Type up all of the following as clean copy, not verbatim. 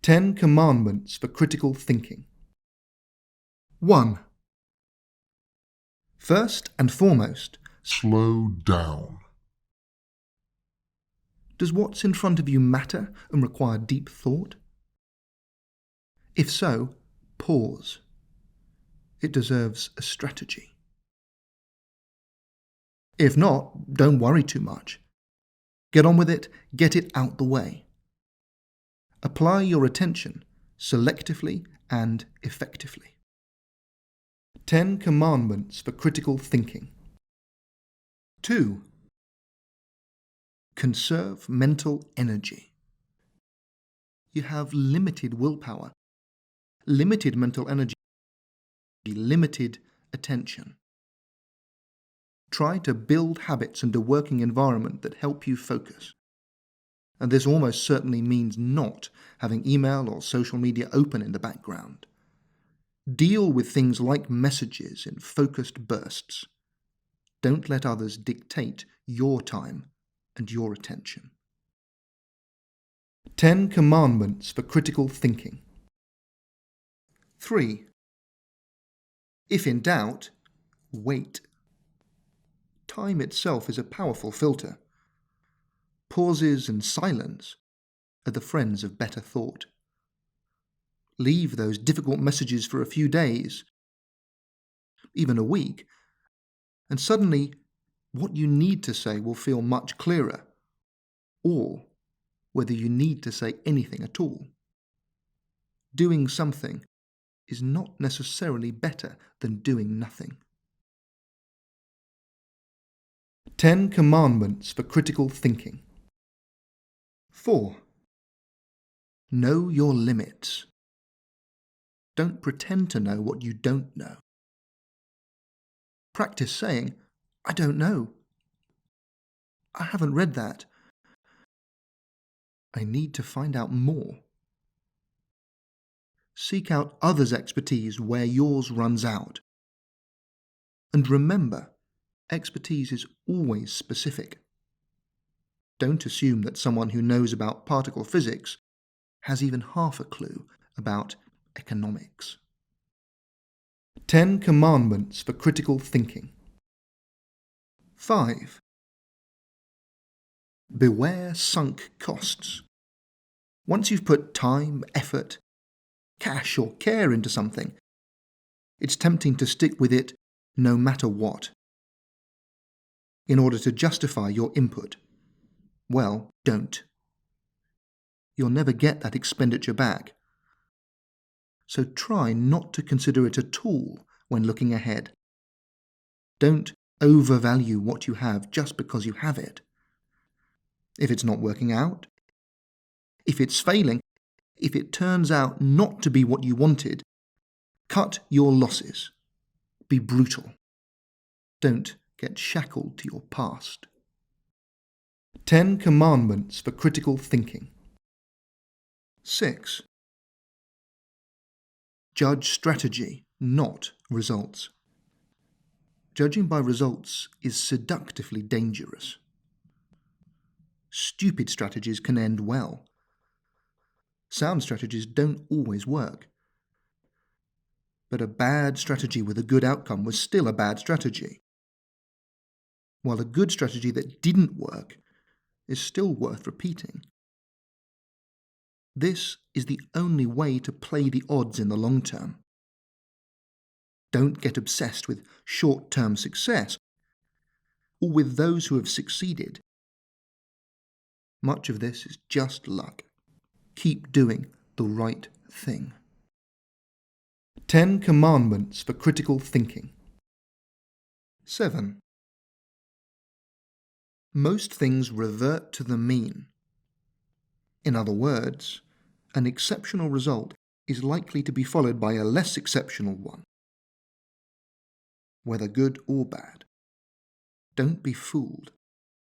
10 Commandments for Critical Thinking. 1. First and foremost, Slow down. does what's in front of you matter and require deep thought? If so, pause. It deserves a strategy. If not, don't worry too much. Get on with it, get it out the way. Apply your attention selectively and effectively. 10 Commandments for Critical Thinking. 2. Conserve mental energy. You have limited willpower, limited mental energy, limited attention. Try to build habits and a working environment that help you focus. And this almost certainly means not having email or social media open in the background. Deal with things like messages in focused bursts. Don't let others dictate your time and your attention. 10 Commandments for Critical Thinking. 3. If in doubt, wait. Time itself is a powerful filter. Pauses and silence are the friends of better thought. Leave those difficult messages for a few days, even a week, and suddenly what you need to say will feel much clearer, or whether you need to say anything at all. Doing something is not necessarily better than doing nothing. 10 Commandments for Critical Thinking. 4. Know your limits. Don't pretend to know what you don't know. Practice saying, I don't know. I haven't read that. I need to find out more. Seek out others' expertise where yours runs out. And remember, expertise is always specific. Don't assume that someone who knows about particle physics has even half a clue about economics. 10 Commandments for Critical Thinking. 5. Beware sunk costs. Once you've put time, effort, cash or care into something, it's tempting to stick with it no matter what. In order to justify your input, well, don't. You'll never get that expenditure back. So try not to consider it a tool when looking ahead. Don't overvalue what you have just because you have it. If it's not working out, if it's failing, if it turns out not to be what you wanted, cut your losses. Be brutal. Don't get shackled to your past. 10 Commandments for Critical Thinking. 6. Judge strategy, not results. Judging by results is seductively dangerous. Stupid strategies can end well. Sound strategies don't always work. But a bad strategy with a good outcome was still a bad strategy, while a good strategy that didn't work is still worth repeating. This is the only way to play the odds in the long term. Don't get obsessed with short-term success or with those who have succeeded. Much of this is just luck. Keep doing the right thing. 10 Commandments for Critical Thinking. 7. Most things revert to the mean. In other words, an exceptional result is likely to be followed by a less exceptional one, whether good or bad. Don't be fooled.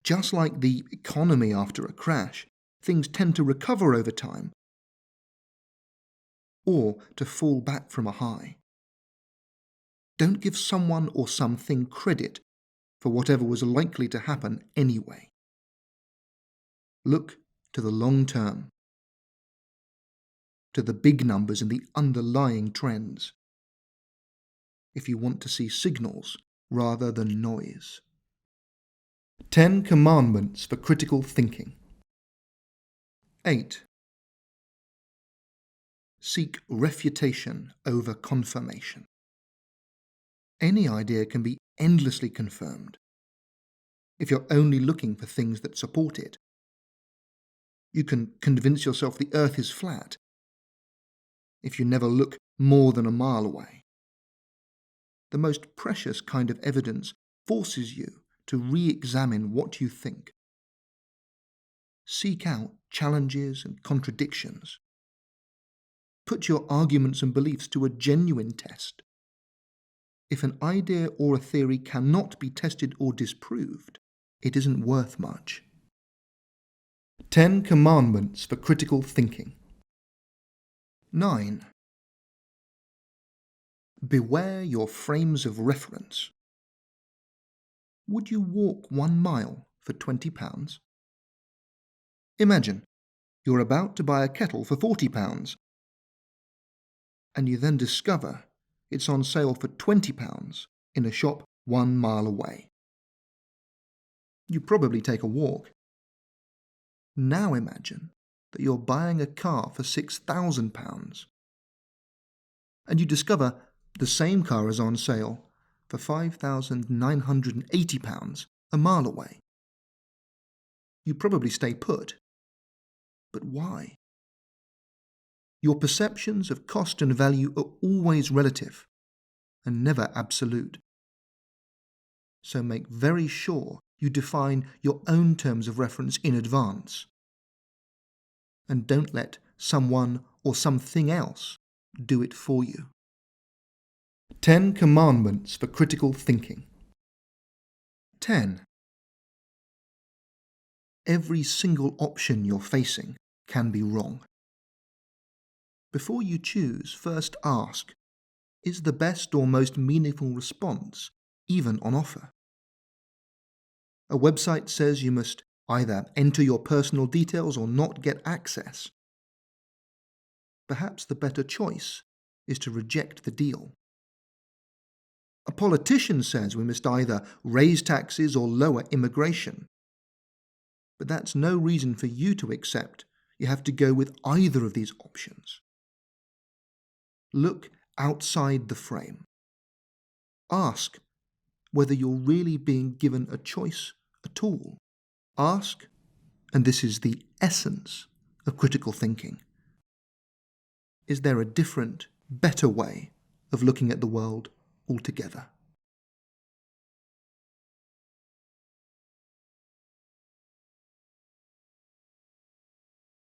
Just like the economy after a crash, things tend to recover over time, or to fall back from a high. Don't give someone or something credit for whatever was likely to happen anyway. Look to the long term. to the big numbers and the underlying trends. If you want to see signals rather than noise. 10 Commandments for Critical Thinking. 8. Seek refutation over confirmation. Any idea can be endlessly confirmed if you're only looking for things that support it. You can convince yourself the earth is flat if you never look more than a mile away. The most precious kind of evidence forces you to re-examine what you think. Seek out challenges and contradictions. Put your arguments and beliefs to a genuine test. If an idea or a theory cannot be tested or disproved, it isn't worth much. 10 Commandments for Critical Thinking. 9. Beware your frames of reference. Would you walk 1 mile for £20? Imagine you're about to buy a kettle for £40, and you then discover it's on sale for £20 in a shop 1 mile away. You probably take a walk. Now imagine that you're buying a car for £6,000, and you discover the same car is on sale for £5,980 a mile away. You probably stay put. But why? Your perceptions of cost and value are always relative and never absolute. So make very sure you define your own terms of reference in advance. And don't let someone or something else do it for you. 10 Commandments for Critical Thinking. 10. Every single option you're facing can be wrong. Before you choose, first ask, is the best or most meaningful response even on offer? A website says you must either enter your personal details or not get access. Perhaps the better choice is to reject the deal. A politician says we must either raise taxes or lower immigration. But that's no reason for you to accept you have to go with either of these options. Look outside the frame. Ask whether you're really being given a choice at all. Ask, and this is the essence of critical thinking, is there a different, better way of looking at the world altogether?